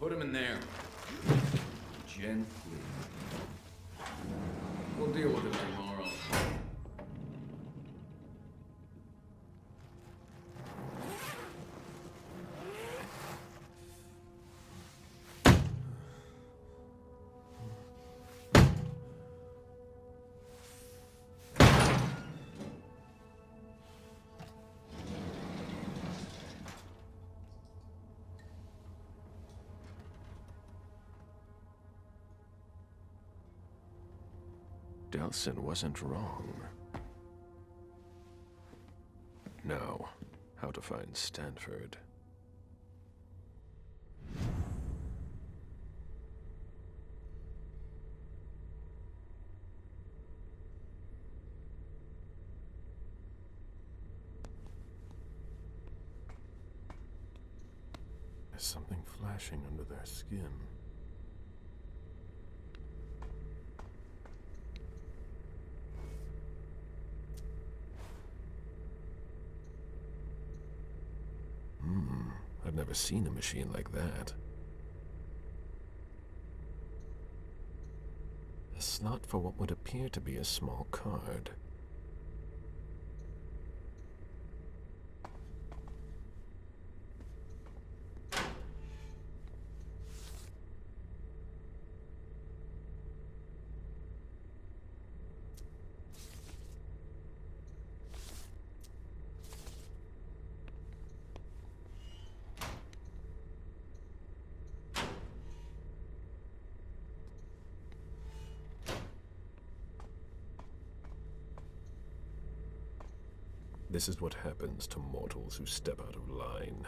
Put him in there. Gently. We'll deal with it tomorrow. Delsin wasn't wrong. Now, how to find Stanford. There's something flashing under their skin. I've never seen a machine like that. A slot for what would appear to be a small card. This is what happens to mortals who step out of line.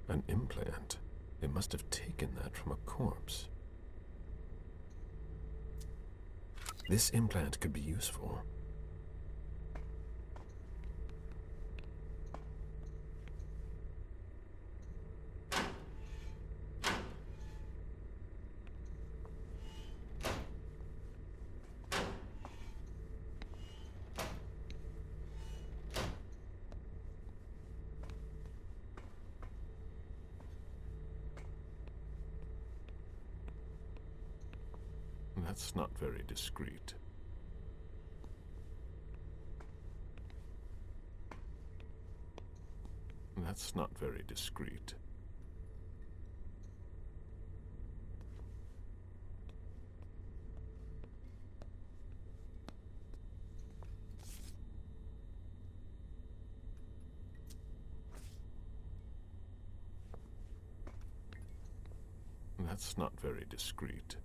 An implant. They must have taken that from a corpse. This implant could be useful. That's not very discreet. That's not very discreet. That's not very discreet.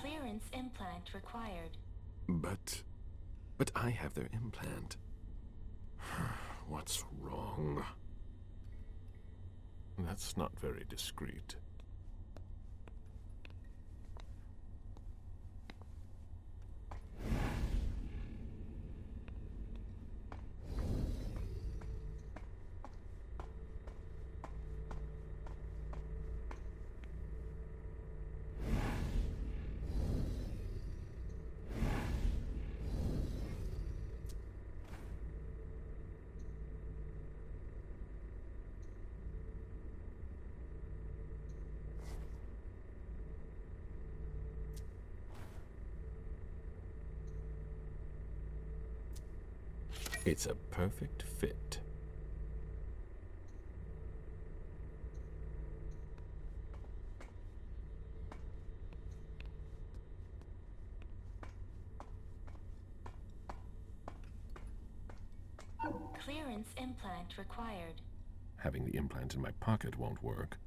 Clearance implant required. But I have their implant. What's wrong? That's not very discreet. It's a perfect fit. Clearance implant required. Having the implant in my pocket won't work.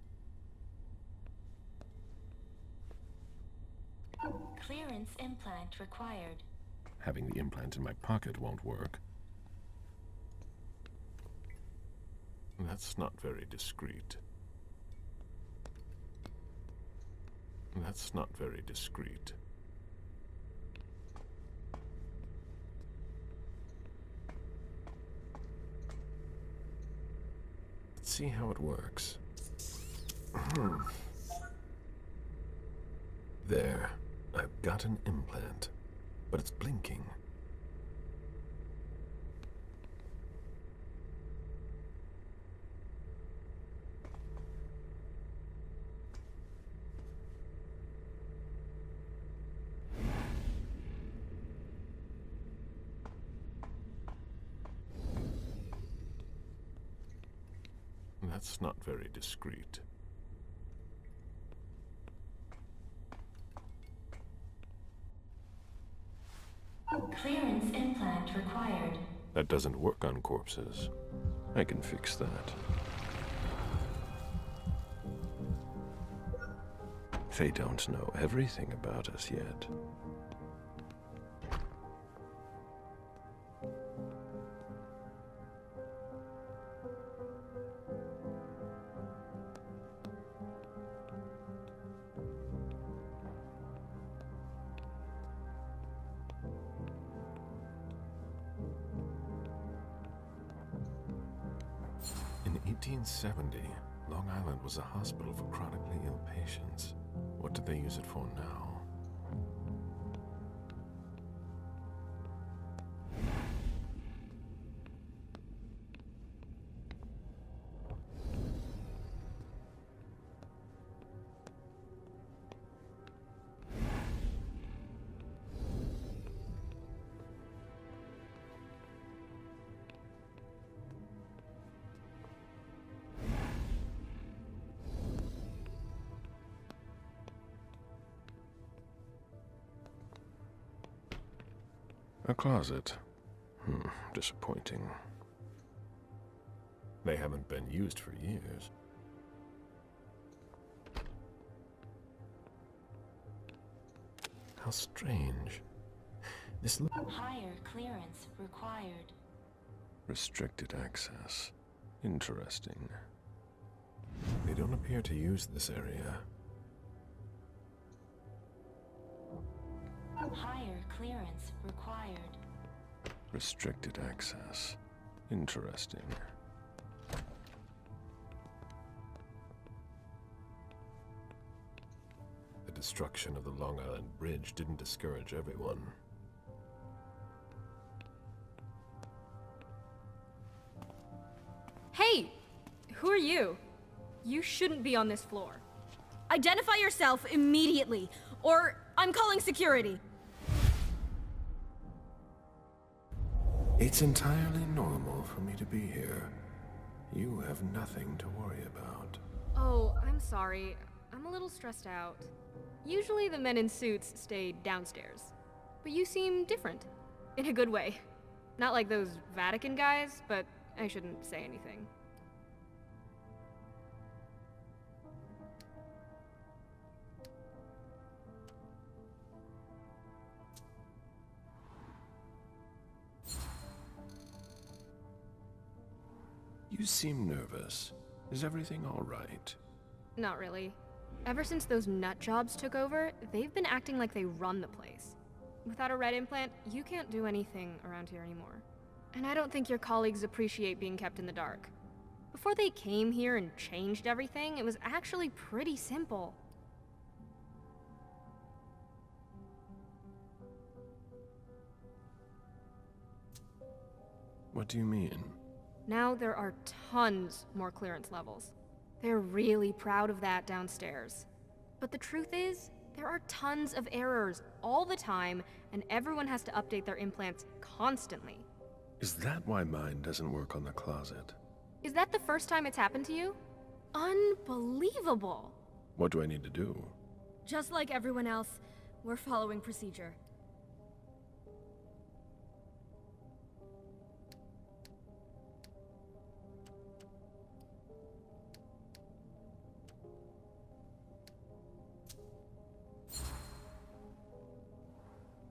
Clearance implant required. Having the implant in my pocket won't work. That's not very discreet. That's not very discreet. Let's see how it works. There. I've got an implant, but it's blinking. That's not very discreet. Clearance implant required. That doesn't work on corpses. I can fix that. They don't know everything about us yet. In 1870, Long Island was a hospital for chronically ill patients. What do they use it for now? A closet. Disappointing. They haven't been used for years. How strange. This Higher clearance required. restricted access. Interesting. They don't appear to use this area. Higher clearance required. Restricted access. Interesting. The destruction of the Long Island Bridge didn't discourage everyone. Hey! Who are you? You shouldn't be on this floor. Identify yourself immediately, or I'm calling security. It's entirely normal for me to be here. You have nothing to worry about. Oh, I'm sorry. I'm a little stressed out. Usually the men in suits stay downstairs. But you seem different. In a good way. Not like those Vatican guys, but I shouldn't say anything. You seem nervous. Is everything all right? Not really. Ever since those nut jobs took over, they've been acting like they run the place. Without a red implant, you can't do anything around here anymore. And I don't think your colleagues appreciate being kept in the dark. Before they came here and changed everything, it was actually pretty simple. What do you mean? Now there are tons more clearance levels. They're really proud of that downstairs. But the truth is, there are tons of errors all the time, and everyone has to update their implants constantly. Is that why mine doesn't work on the closet? Is that the first time it's happened to you? Unbelievable! What do I need to do? Just like everyone else, we're following procedure.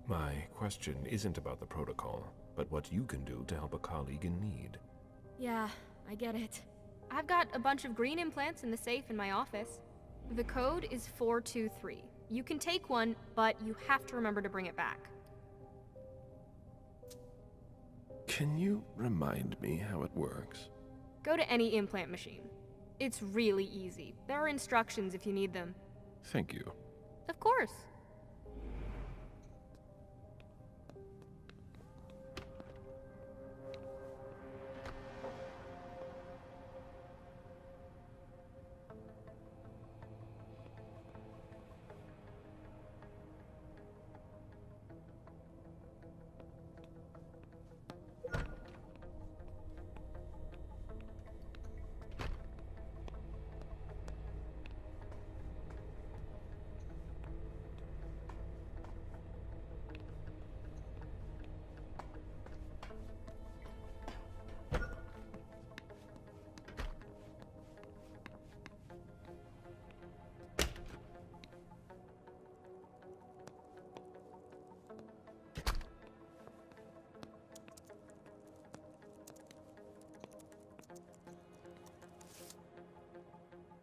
My question isn't about the protocol, but what you can do to help a colleague in need. Yeah, I get it. I've got a bunch of green implants in the safe in my office. The code is 423. You can take one, but you have to remember to bring it back. Can you remind me how it works? Go to any implant machine. It's really easy. There are instructions if you need them. Thank you. Of course.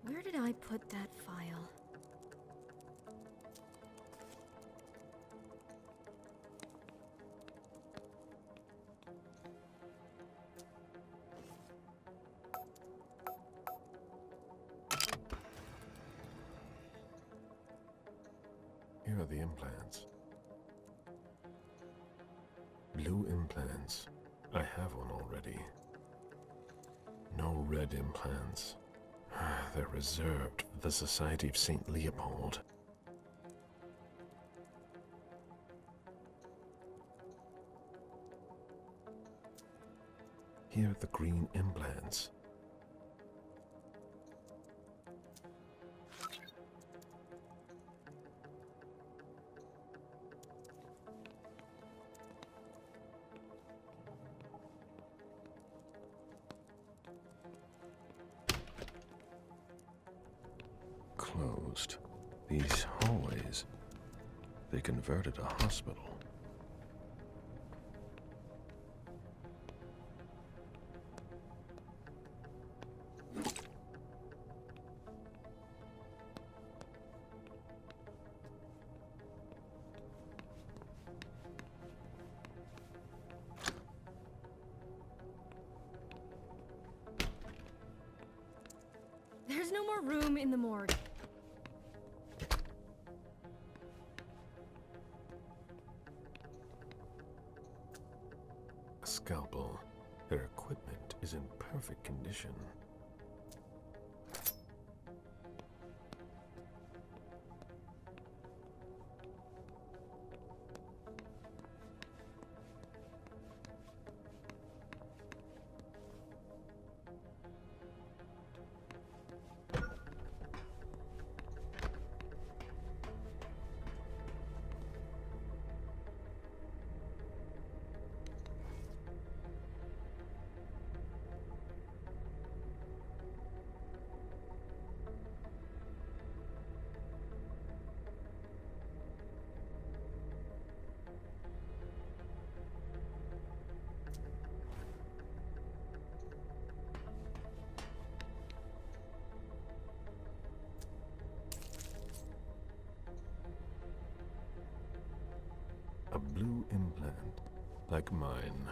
Where did I put that file? Here are the implants. Blue implants. I have one already. No red implants. They're reserved for the Society of St. Leopold. Here are the green implants. Closed. These hallways, they converted a hospital. There's no more room in the morgue. A scalpel. Their equipment is in perfect condition. A blue implant, like mine.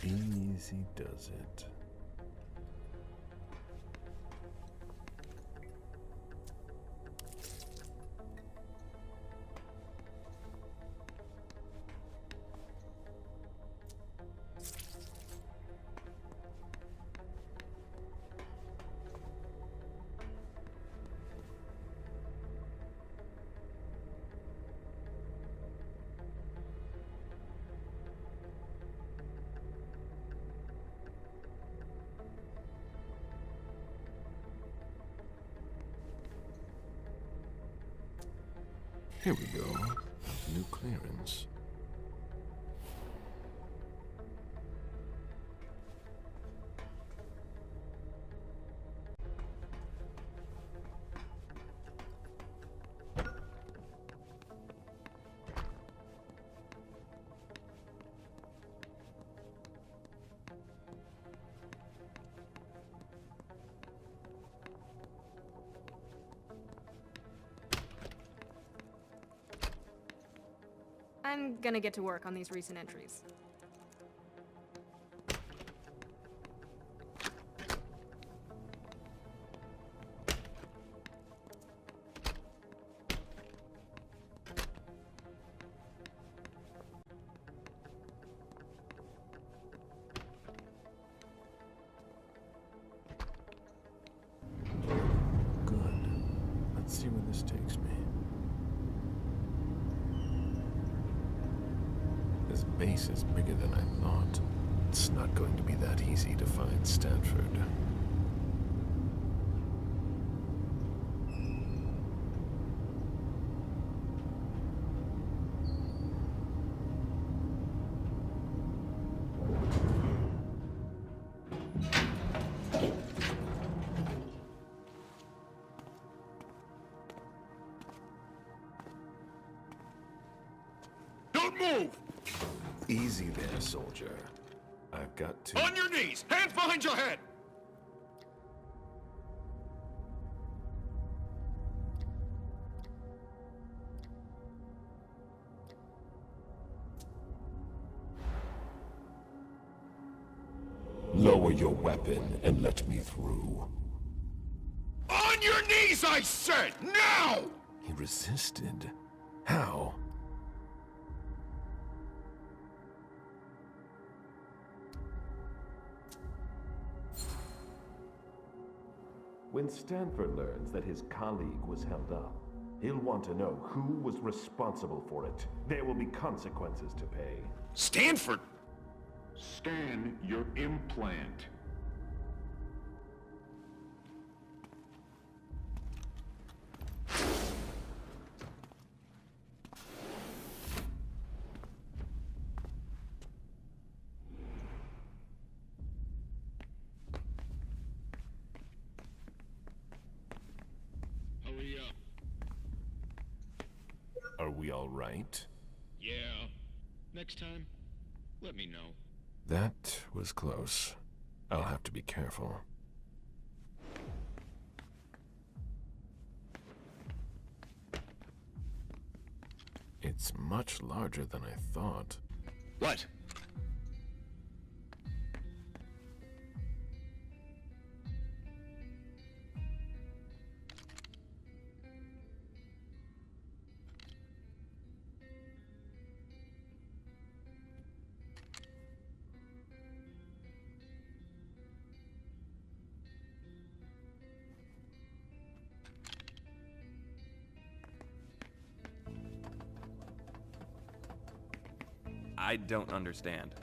Easy does it. Here we go. New clearance. I'm gonna get to work on these recent entries. Let's see where this takes me. This base is bigger than I thought. It's not going to be that easy to find Stanford. Don't move! Easy there, soldier. I've got to... On your knees! Hands behind your head! Lower your weapon and let me through. On your knees, I said! Now! He resisted. How? When Stanford learns that his colleague was held up, he'll want to know who was responsible for it. There will be consequences to pay. Stanford! Scan your implant. Hurry up. Are we all right? Yeah. Next time, let me know. That was close. I'll have to be careful. It's much larger than I thought. What? I don't understand.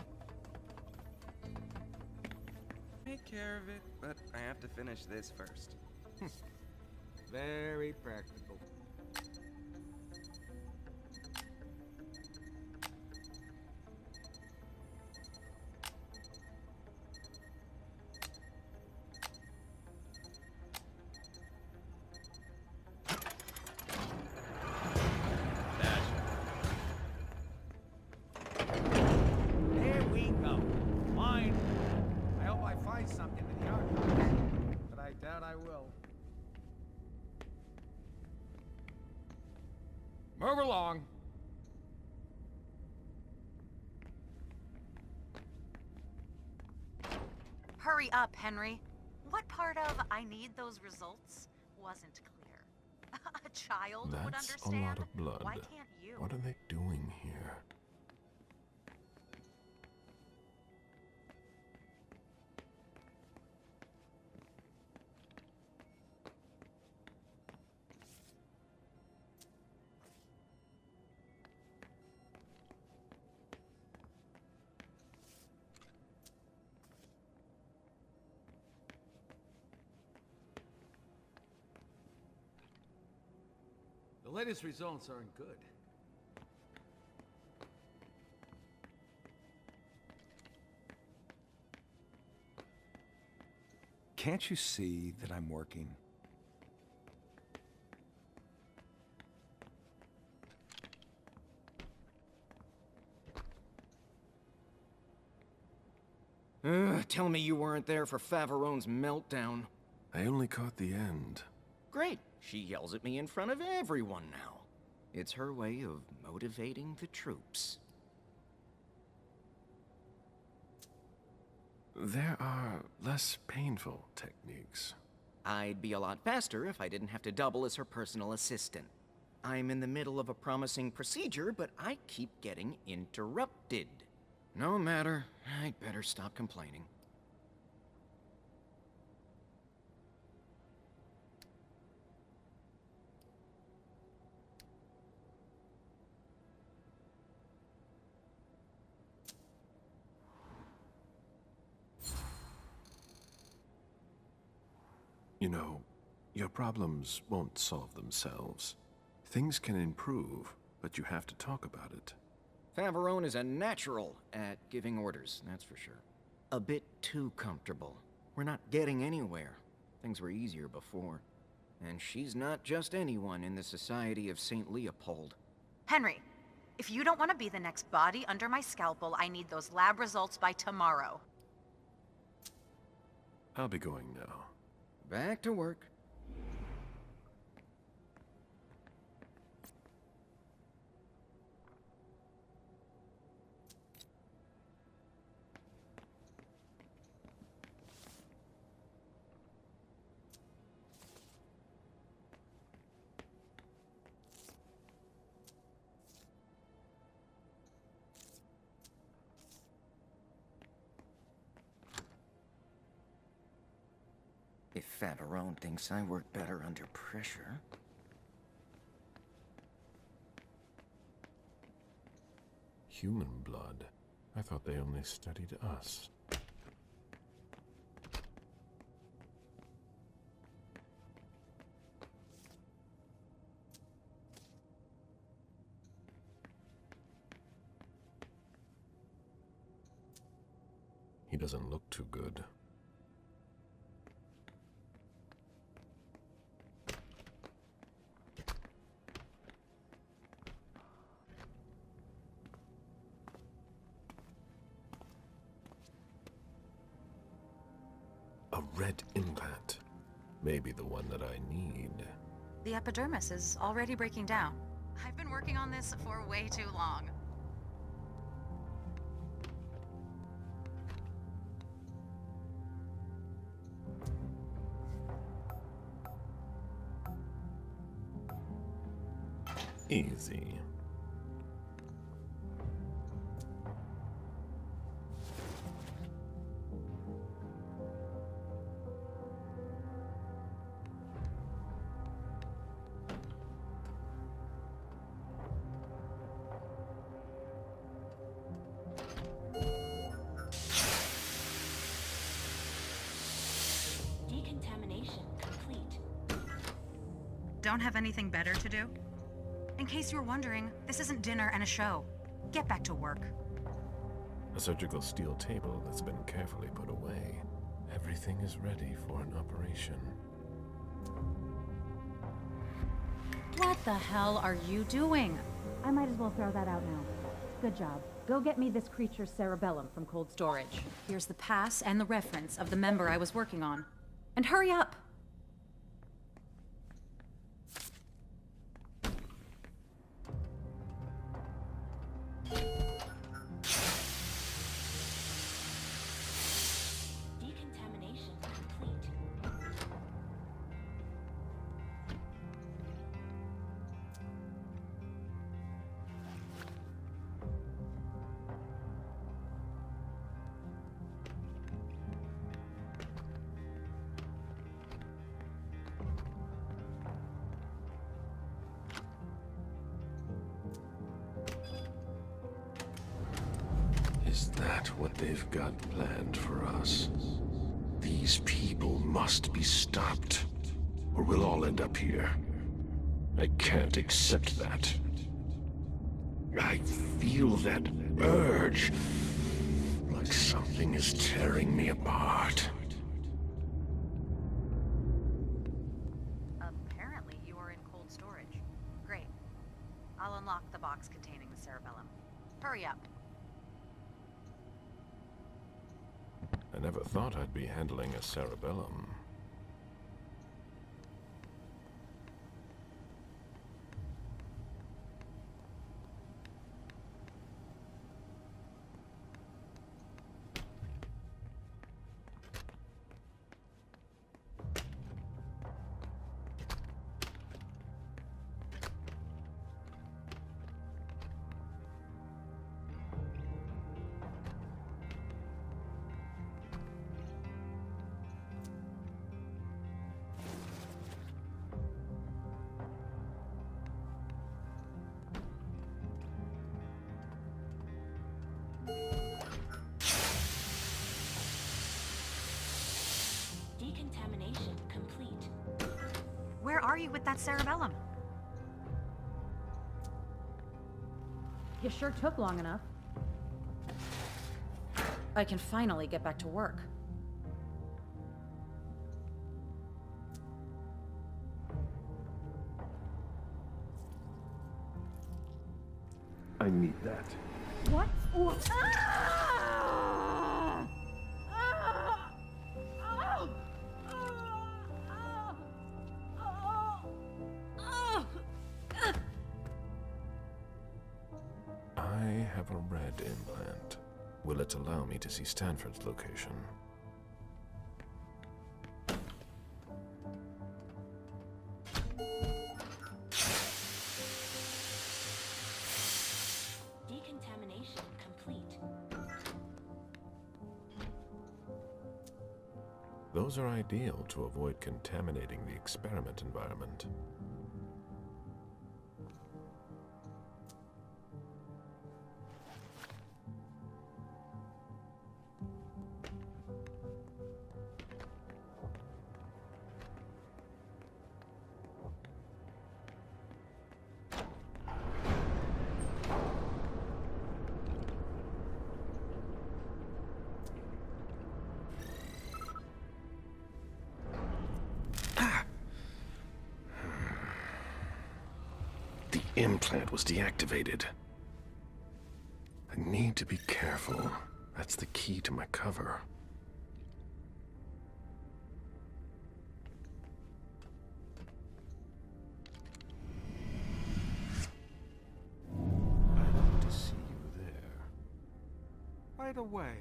Take care of it, but I have to finish this first. Very practical. There we go. Mine. I hope I find something in the archives, but I doubt I will. Move along. Hurry up, Henry. What part of I need those results wasn't clear? A child would That's a understand. lot of blood. Why can't you? What are they doing here? The latest results aren't good. Can't you see that I'm working? Tell me you weren't there for Faverone's meltdown. I only caught the end. Great. She yells at me in front of everyone now. It's her way of motivating the troops. There are less painful techniques. I'd be a lot faster if I didn't have to double as her personal assistant. I'm in the middle of a promising procedure, but I keep getting interrupted. No matter. I'd better stop complaining. You know, your problems won't solve themselves. Things can improve, but you have to talk about it. Favarone is a natural at giving orders, that's for sure. A bit too comfortable. We're not getting anywhere. Things were easier before. And she's not just anyone in the Society of St. Leopold. Henry, if you don't want to be the next body under my scalpel, I need those lab results by tomorrow. I'll be going now. Back to work. If Favarone thinks I work better under pressure... Human blood? I thought they only studied us. He doesn't look too good. A red implant. Maybe the one that I need. The epidermis is already breaking down. I've been working on this for way too long. Easy. Decontamination complete. Don't have anything better to do? In case you were wondering, this isn't dinner and a show. Get back to work. A surgical steel table that's been carefully put away. Everything is ready for an operation. What the hell are you doing? I might as well throw that out now. Good job. Go get me this creature's cerebellum from cold storage. Here's the pass and the reference of the member I was working on. And hurry up! Decontamination complete. Is that what they've got planned for us? These people must be stopped, or we'll all end up here. I can't accept that. I feel that urge, like something is tearing me apart. Apparently you are in cold storage. Great. I'll unlock the box containing the cerebellum. Hurry up. I never thought I'd be handling a cerebellum. where are you with that cerebellum? You sure took long enough. I can finally get back to work. I need that. What? I have a red implant. Will it allow me to see Stanford's location? Decontamination complete. Those are ideal to avoid contaminating the experiment environment. The implant was deactivated. I need to be careful. That's the key to my cover. I hope to see you there. Right away.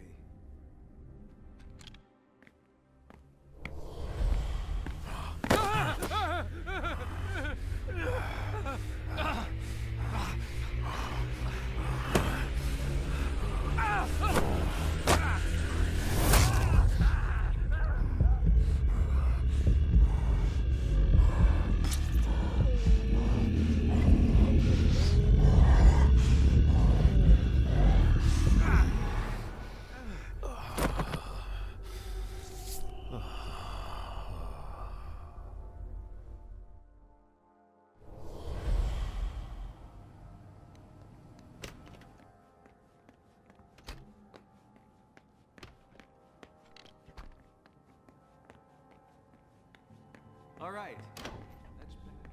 All right. That's better.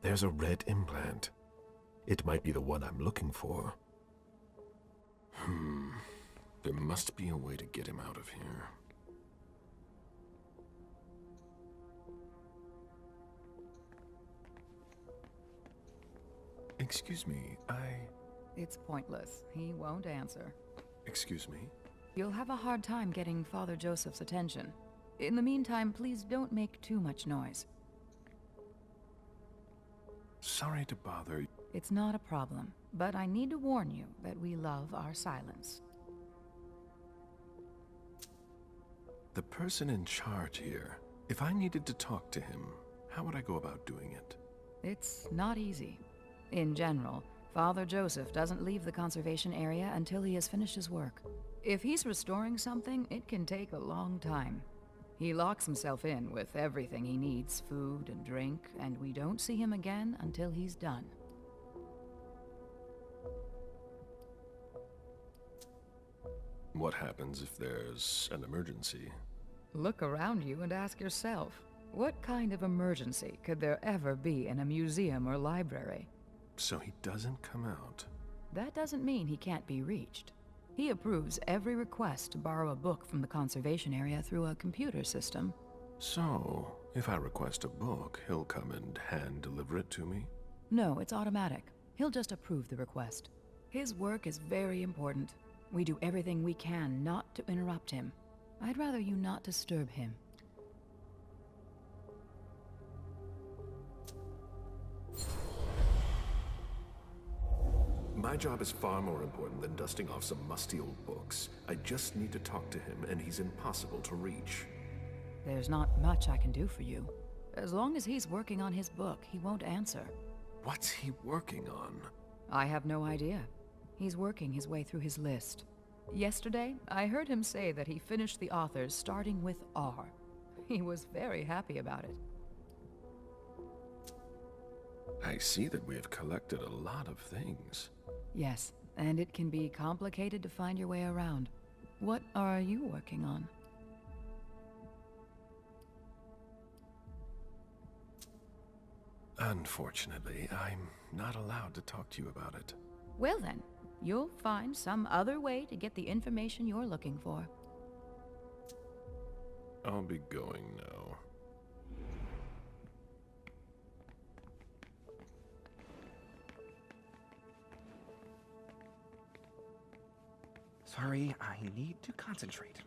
There's a red implant. It might be the one I'm looking for. There must be a way to get him out of here. Excuse me, It's pointless. He won't answer. Excuse me? You'll have a hard time getting Father Joseph's attention. In the meantime, please don't make too much noise. Sorry to bother. It's not a problem, but I need to warn you that we love our silence. The person in charge here, if I needed to talk to him, how would I go about doing it? It's not easy. In general, Father Joseph doesn't leave the conservation area until he has finished his work. If he's restoring something, it can take a long time. He locks himself in with everything he needs, food and drink, and we don't see him again until he's done. What happens if there's an emergency? Look around you and ask yourself, what kind of emergency could there ever be in a museum or library? So he doesn't come out. That doesn't mean he can't be reached. He approves every request to borrow a book from the conservation area through a computer system. So, if I request a book, he'll come and hand-deliver it to me? No, it's automatic. He'll just approve the request. His work is very important. We do everything we can not to interrupt him. I'd rather you not disturb him. My job is far more important than dusting off some musty old books. I just need to talk to him, and he's impossible to reach. There's not much I can do for you. As long as he's working on his book, he won't answer. What's he working on? I have no idea. He's working his way through his list. Yesterday, I heard him say that he finished the authors starting with R. He was very happy about it. I see that we have collected a lot of things. Yes, and it can be complicated to find your way around. What are you working on? Unfortunately, I'm not allowed to talk to you about it. Well then, you'll find some other way to get the information you're looking for. I'll be going now. Sorry, I need to concentrate.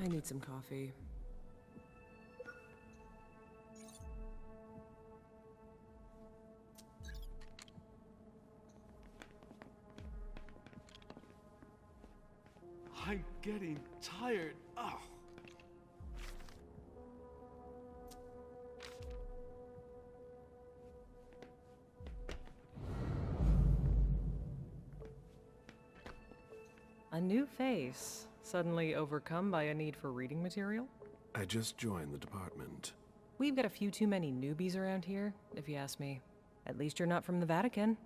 I need some coffee. I'm getting tired. Ugh. A new face, suddenly overcome by a need for reading material? I just joined the department. We've got a few too many newbies around here, if you ask me. At least you're not from the Vatican.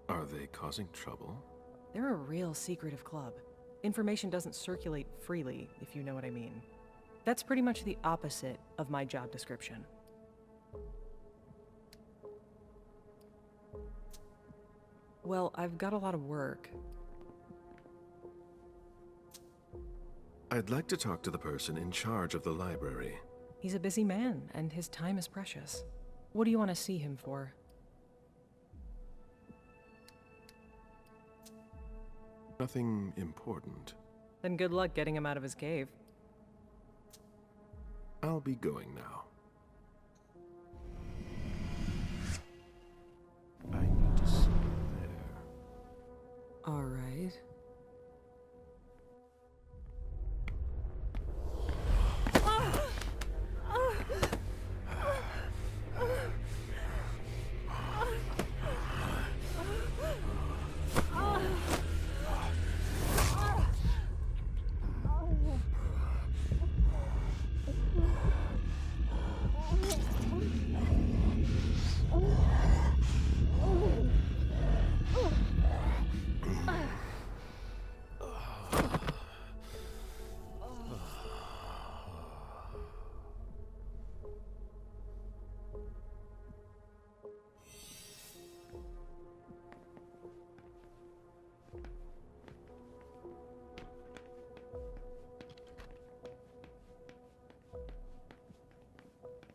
Are they causing trouble? They're a real secretive club. Information doesn't circulate freely, if you know what I mean. That's pretty much the opposite of my job description. Well, I've got a lot of work. I'd like to talk to the person in charge of the library. He's a busy man, and his time is precious. What do you want to see him for? Nothing important. Then good luck getting him out of his cave. I'll be going now. I need to see you there. All right.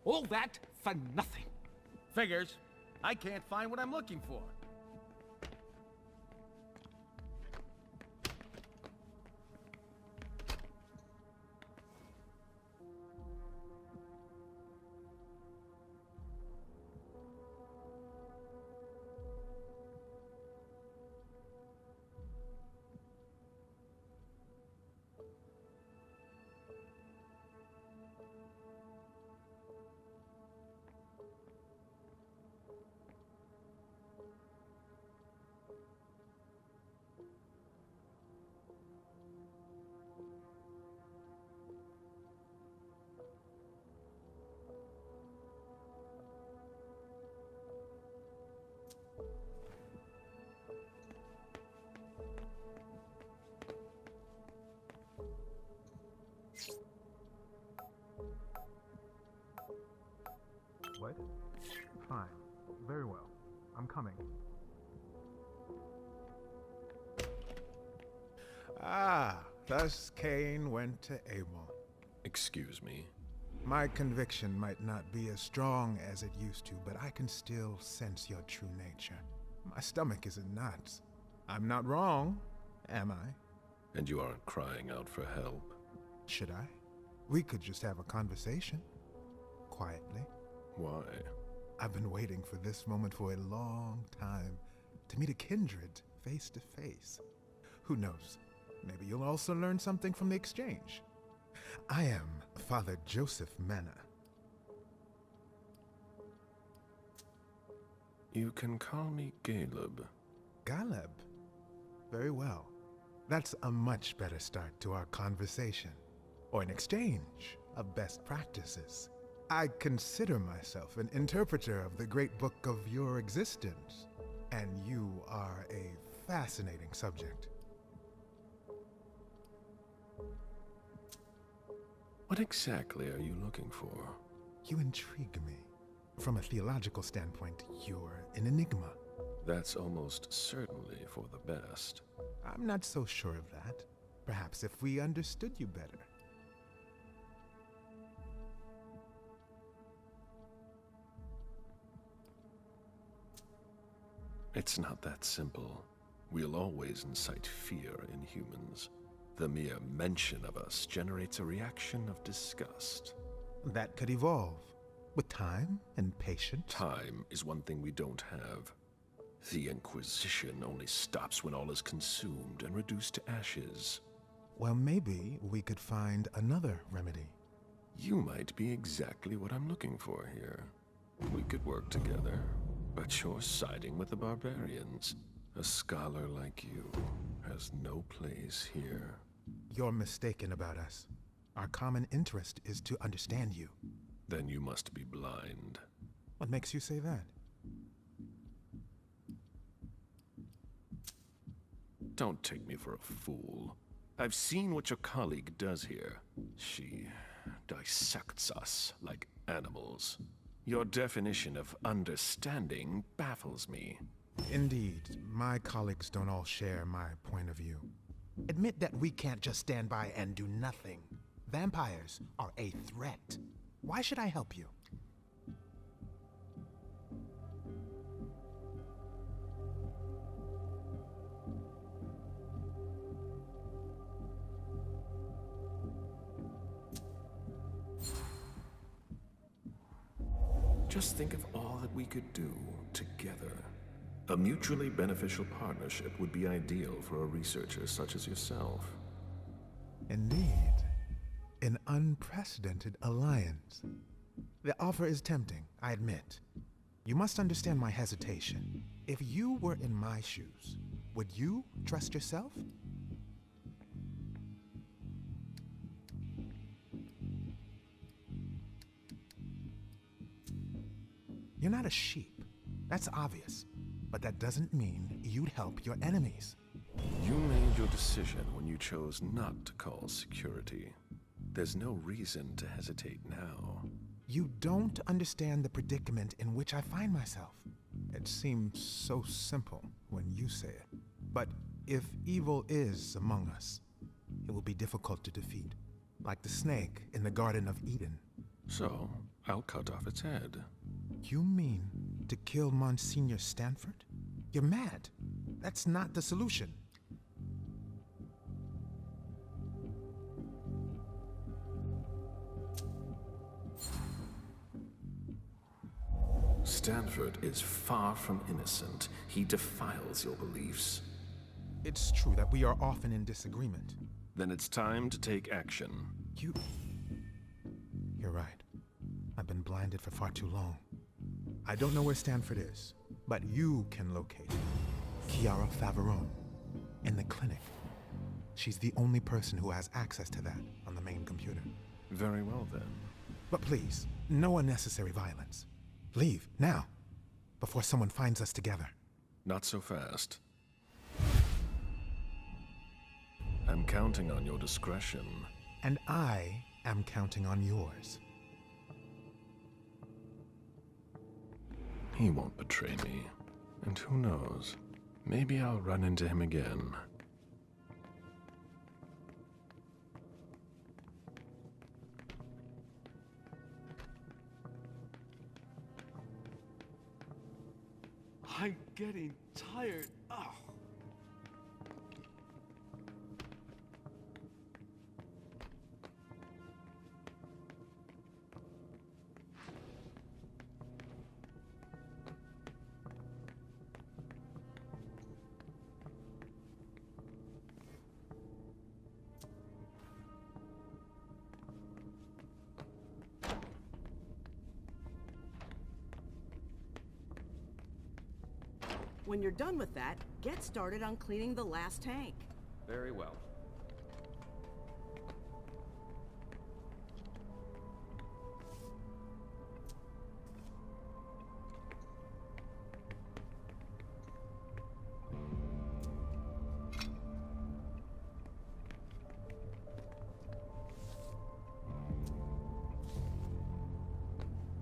All that for nothing. Figures. I can't find what I'm looking for. Ah, thus Cain went to Abel. Excuse me. My conviction might not be as strong as it used to, but I can still sense your true nature. My stomach is in knots. I'm not wrong, am I? And you aren't crying out for help. Should I? We could just have a conversation. Quietly. Why? I've been waiting for this moment for a long time. To meet a kindred, face to face. Who knows? Maybe you'll also learn something from the exchange. I am Father Joseph Mena. You can call me Galeb. Galeb? Very well. That's a much better start to our conversation. Or an exchange of best practices. I consider myself an interpreter of the great book of your existence. And you are a fascinating subject. What exactly are you looking for? You intrigue me. From a theological standpoint, you're an enigma. That's almost certainly for the best. I'm not so sure of that. Perhaps if we understood you better. It's not that simple. We'll always incite fear in humans. The mere mention of us generates a reaction of disgust. That could evolve. With time and patience. Time is one thing we don't have. The Inquisition only stops when all is consumed and reduced to ashes. Well, maybe we could find another remedy. You might be exactly what I'm looking for here. We could work together, but you're siding with the barbarians. A scholar like you has no place here. You're mistaken about us. Our common interest is to understand you. Then you must be blind. What makes you say that? Don't take me for a fool. I've seen what your colleague does here. She dissects us like animals. Your definition of understanding baffles me. Indeed, my colleagues don't all share my point of view. Admit that we can't just stand by and do nothing. Vampires are a threat. Why should I help you? Just think of all that we could do together. A mutually beneficial partnership would be ideal for a researcher such as yourself. Indeed. An unprecedented alliance. The offer is tempting, I admit. You must understand my hesitation. If you were in my shoes, would you trust yourself? You're not a sheep. That's obvious. But that doesn't mean you'd help your enemies. You made your decision when you chose not to call security. There's no reason to hesitate now. You don't understand the predicament in which I find myself. It seems so simple when you say it. But if evil is among us, it will be difficult to defeat. Like the snake in the Garden of Eden. So, I'll cut off its head. You mean to kill Monsignor Stanford? You're mad. That's not the solution. Stanford is far from innocent. He defiles your beliefs. It's true that we are often in disagreement. Then it's time to take action. You're right. I've been blinded for far too long. I don't know where Stanford is, but you can locate Chiara Faveron in the clinic. She's the only person who has access to that on the main computer. Very well, then. But please, no unnecessary violence. Leave, now, before someone finds us together. Not so fast. I'm counting on your discretion. And I am counting on yours. He won't betray me. And who knows, maybe I'll run into him again. getting tired. Ugh. When you're done with that, get started on cleaning the last tank. Very well.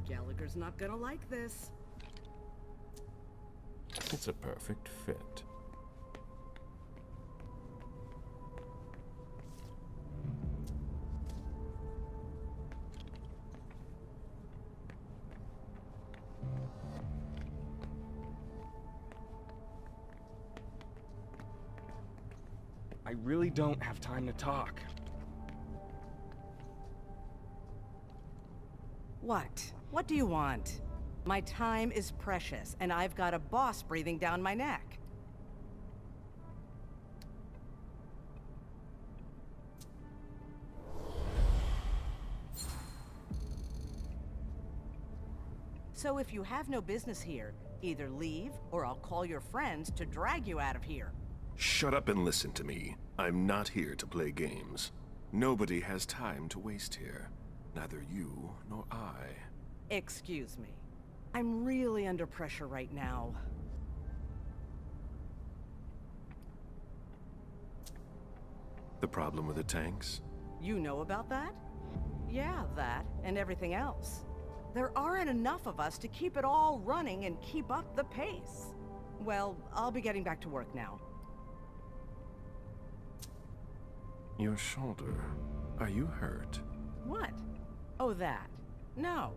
Gallagher's not gonna like this. It's a perfect fit. I really don't have time to talk. What? What do you want? My time is precious, and I've got a boss breathing down my neck. So if you have no business here, either leave, or I'll call your friends to drag you out of here. Shut up and listen to me. I'm not here to play games. Nobody has time to waste here. Neither you nor I. Excuse me. I'm really under pressure right now. The problem with the tanks? You know about that? Yeah, that, and everything else. There aren't enough of us to keep it all running and keep up the pace. Well, I'll be getting back to work now. Your shoulder. Are you hurt? What? Oh, that. No.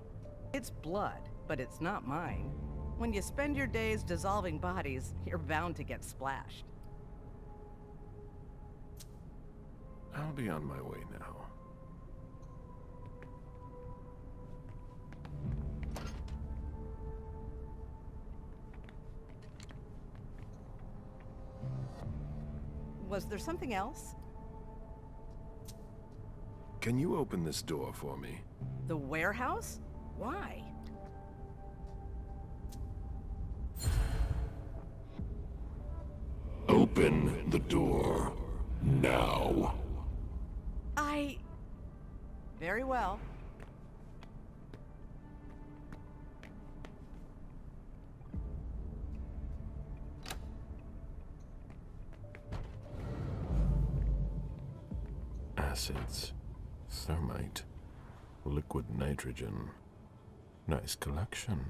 It's blood, but it's not mine. When you spend your days dissolving bodies, you're bound to get splashed. I'll be on my way now. Was there something else? Can you open this door for me? The warehouse? Why? Open the door. Now. Very well. Acids. Thermite. Liquid nitrogen. Nice collection.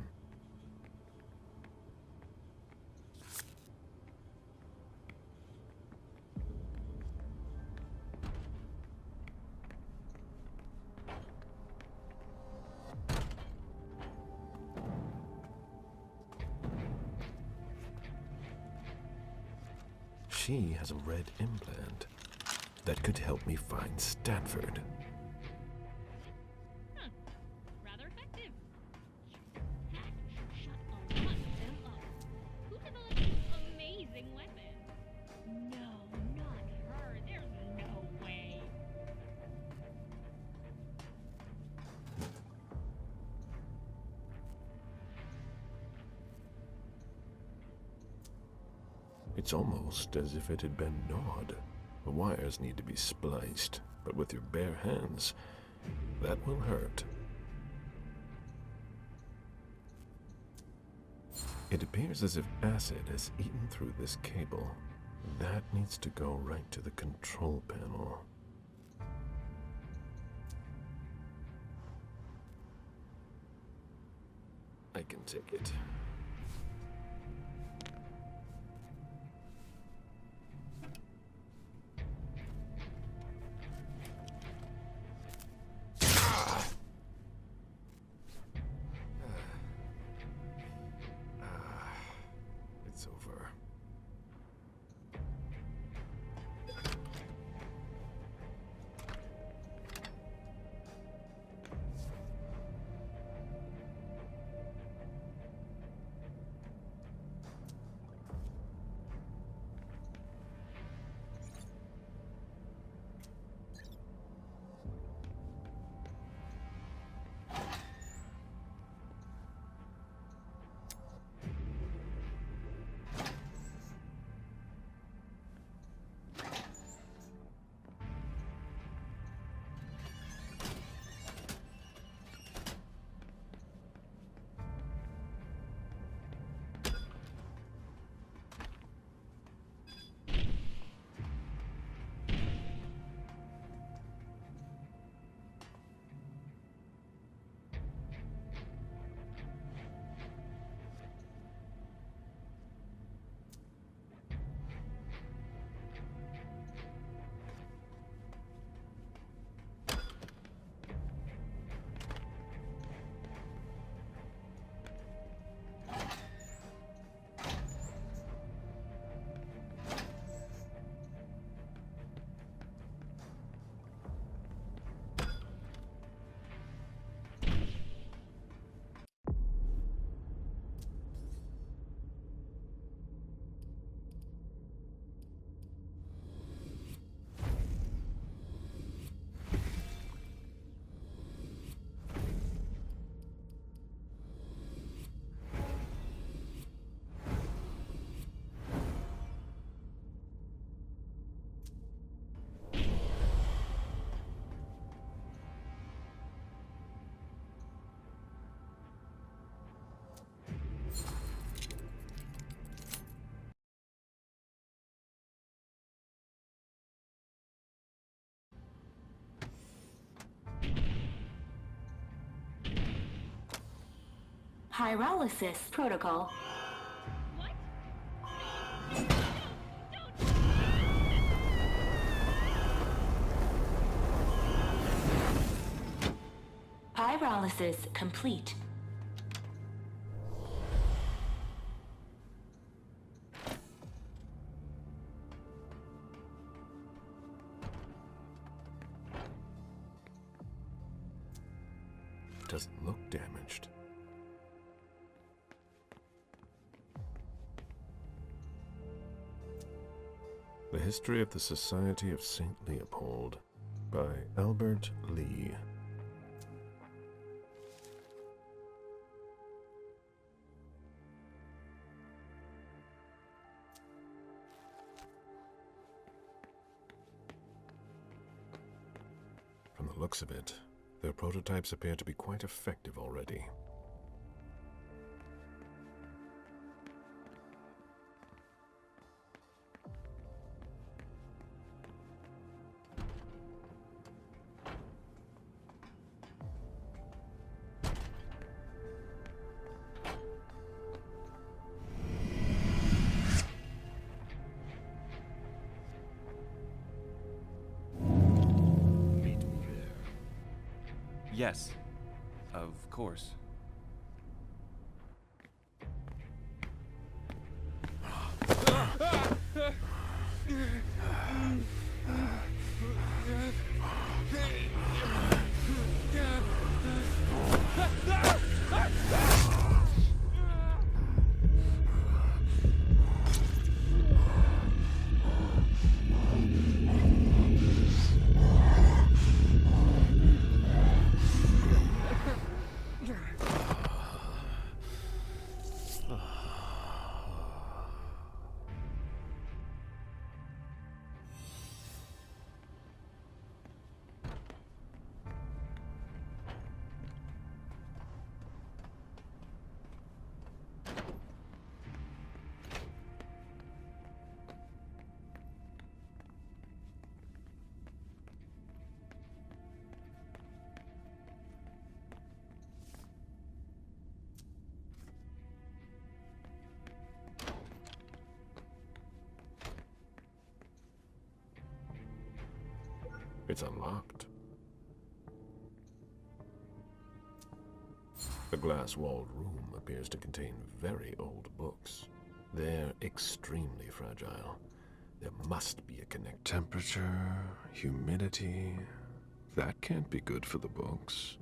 She has a red implant that could help me find Stanford. Rather effective. That should shut a lot of them up. Who developed this amazing weapon? No, not her. There's no way. It's almost as if it had been gnawed. The wires need to be spliced, but with your bare hands, that will hurt. It appears as if acid has eaten through this cable. That needs to go right to the control panel. I can take it. It's Pyrolysis protocol. What? Pyrolysis complete. Doesn't look damaged. The History of the Society of St. Leopold by Albert Lee. From the looks of it, their prototypes appear to be quite effective already. Yes, of course. It's unlocked. The glass-walled room appears to contain very old books. They're extremely fragile. There must be a connect. Temperature, humidity. That can't be good for the books.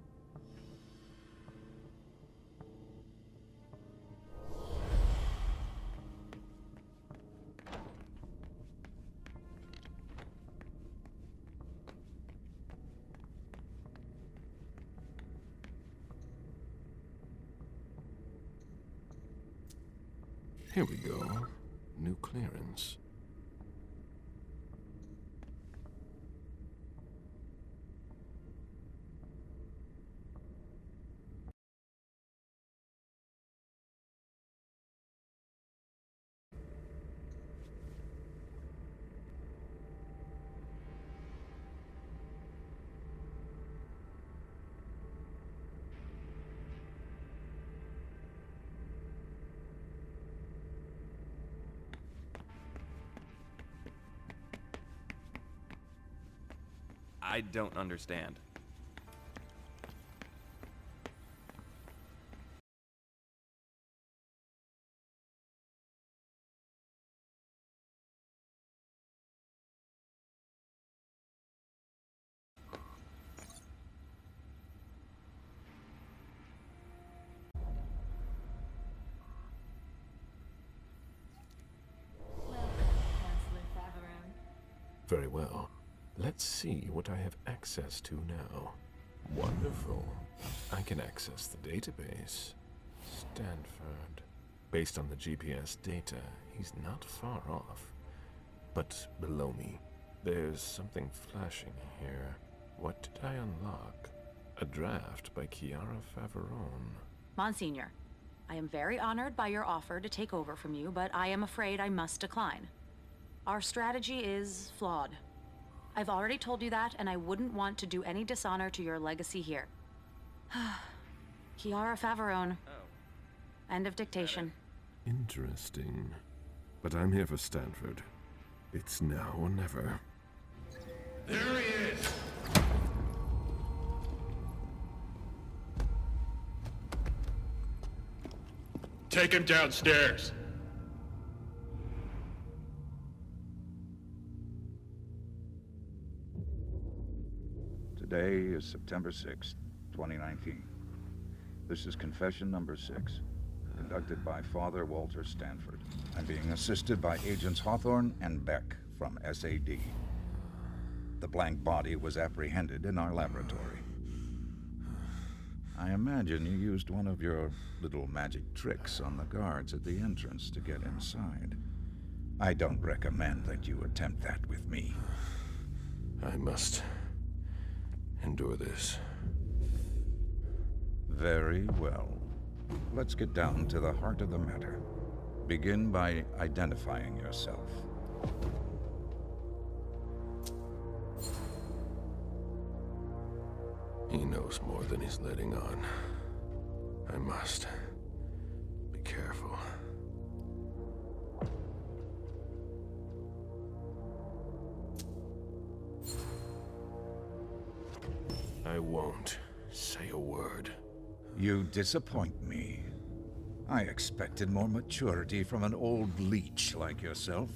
Here we go. New clearance. I don't understand. Very well. Let's see what I have access to now. Wonderful. I can access the database. Stanford. Based on the GPS data, he's not far off. But below me, there's something flashing here. What did I unlock? A draft by Chiara Favarone. Monsignor, I am very honored by your offer to take over from you, but I am afraid I must decline. Our strategy is flawed. I've already told you that, and I wouldn't want to do any dishonor to your legacy here. Chiara Favarone. Oh, End of dictation. Interesting. But I'm here for Stanford. It's now or never. There he is! Take him downstairs. Today is September 6th, 2019. This is confession number 6, conducted by Father Walter Stanford. I'm being assisted by Agents Hawthorne and Beck from SAD. The blank body was apprehended in our laboratory. I imagine you used one of your little magic tricks on the guards at the entrance to get inside. I don't recommend that you attempt that with me. I must endure this. Very well. Let's get down to the heart of the matter. Begin by identifying yourself. He knows more than he's letting on. I must be careful. I won't say a word. You disappoint me. I expected more maturity from an old leech like yourself.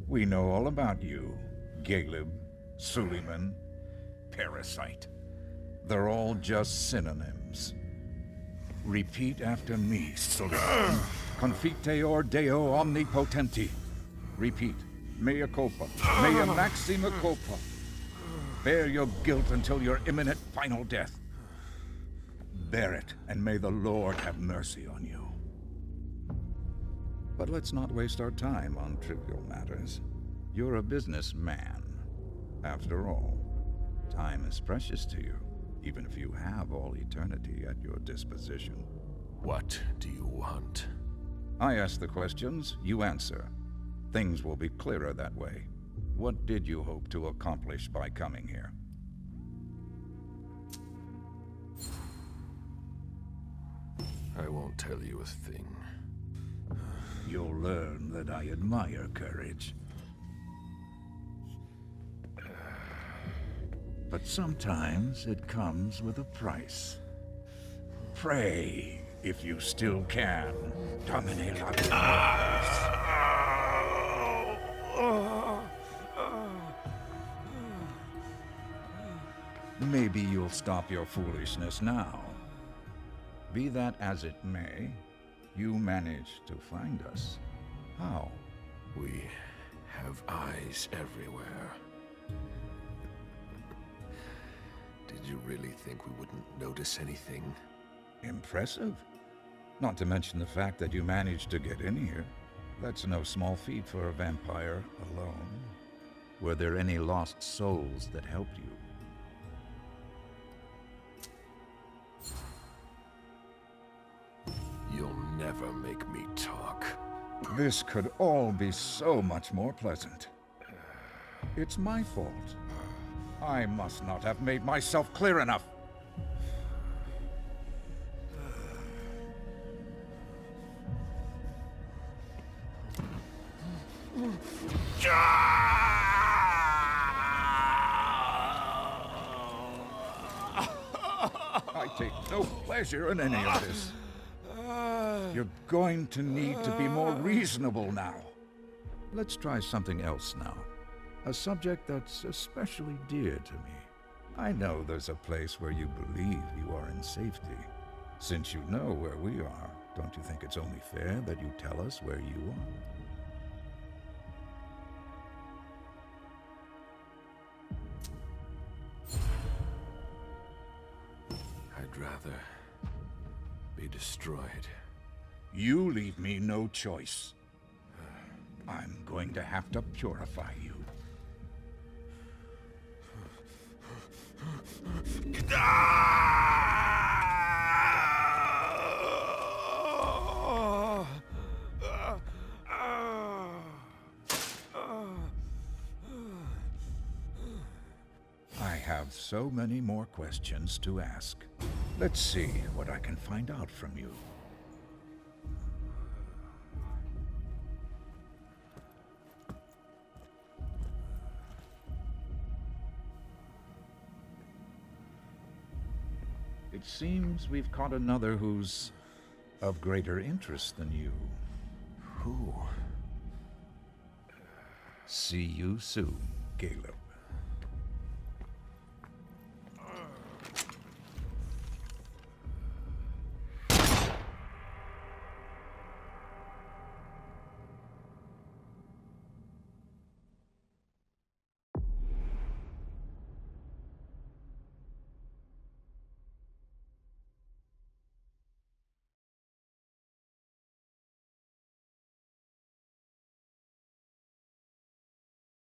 We know all about you, Galeb, Suleiman, Parasite. They're all just synonyms. Repeat after me, Suleiman. Confiteor Deo omnipotenti. Repeat. Mea culpa. Mea maxima culpa. Bear your guilt until your imminent final death. Bear it, and may the Lord have mercy on you. But let's not waste our time on trivial matters. You're a businessman. After all, time is precious to you, even if you have all eternity at your disposition. What do you want? I ask the questions, you answer. Things will be clearer that way. What did you hope to accomplish by coming here? I won't tell you a thing. You'll learn that I admire courage. But sometimes it comes with a price. Pray, if you still can. Domine la Maybe you'll stop your foolishness now. Be that as it may, you managed to find us. How? We have eyes everywhere. Did you really think we wouldn't notice anything? Impressive. Not to mention the fact that you managed to get in here. That's no small feat for a vampire alone. Were there any lost souls that helped you? You'll never make me talk. This could all be so much more pleasant. It's my fault. I must not have made myself clear enough. I take no pleasure in any of this. You're going to need to be more reasonable now. Let's try something else now. A subject that's especially dear to me. I know there's a place where you believe you are in safety. Since you know where we are, don't you think it's only fair that you tell us where you are? I'd rather be destroyed. You leave me no choice. I'm going to have to purify you. I have so many more questions to ask. Let's see what I can find out from you. It seems we've caught another who's of greater interest than you. Who? See you soon, Galeb.